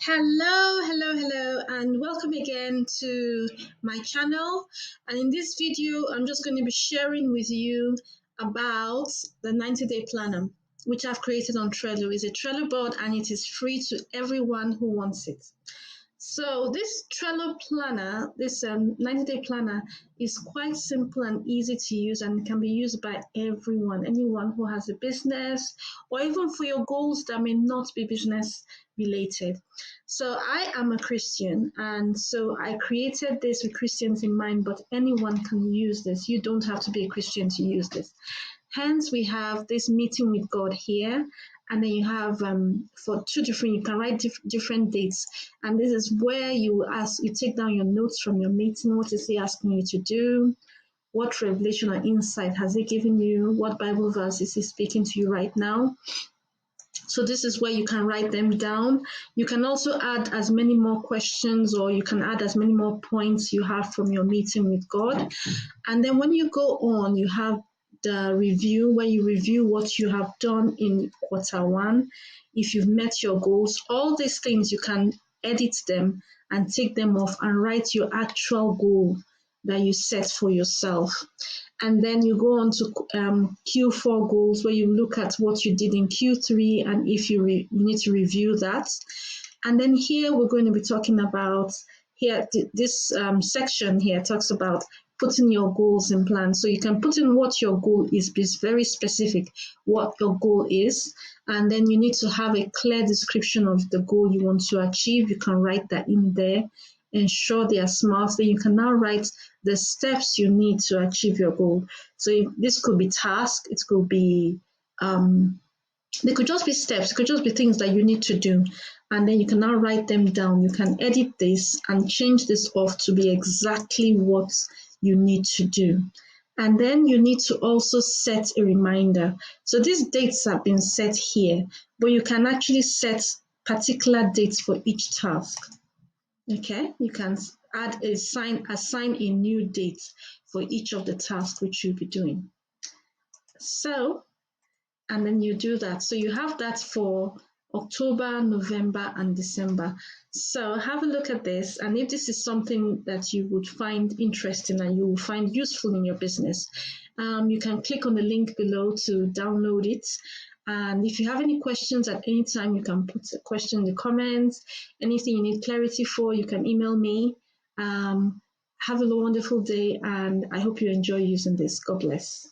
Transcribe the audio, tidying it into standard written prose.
Hello, and welcome again to my channel. And in this video, I'm just going to be sharing with you about the 90-day planner, which I've created on Trello. It's a Trello board and it is free to everyone who wants it. So this Trello planner, this 90-day planner is quite simple and easy to use and can be used by anyone who has a business or even for your goals that may not be business related. So I am a Christian and so I created this with Christians in mind, but anyone can use this. You don't have to be a Christian to use this. Hence, we have this meeting with God here, and then you have for you can write different dates, and this is where you take down your notes from your meeting. What is He asking you to do? What revelation or insight has He given you? What Bible verse is He speaking to you right now? So this is where you can write them down. You can also add as many more questions, or you can add as many more points you have from your meeting with God. And then when you go on, you have the review, where you review what you have done in quarter one, if you've met your goals. All these things, you can edit them and take them off and write your actual goal that you set for yourself. And then you go on to Q4 goals, where you look at what you did in Q3 and if you need to review that. And then here we're going to be talking about, this section here talks about putting your goals in plan. So you can put in what your goal is, be very specific what your goal is. And then you need to have a clear description of the goal you want to achieve. You can write that in there. Ensure they are smart. Then you can now write the steps you need to achieve your goal. So this could be tasks, it could be they could just be steps, it could just be things that you need to do. And then you can now write them down. You can edit this and change this off to be exactly what you need to do. And then you need to also set a reminder. So these dates have been set here, but you can actually set particular dates for each task. Okay, you can assign a new date for each of the tasks which you'll be doing. So, and then you do that. So you have that for October, November, and December. So have a look at this, and if this is something that you would find interesting and you will find useful in your business, you can click on the link below to download it. And if you have any questions at any time, you can put a question in the comments. Anything you need clarity for, you can email me. Have a wonderful day, and I hope you enjoy using this. God bless.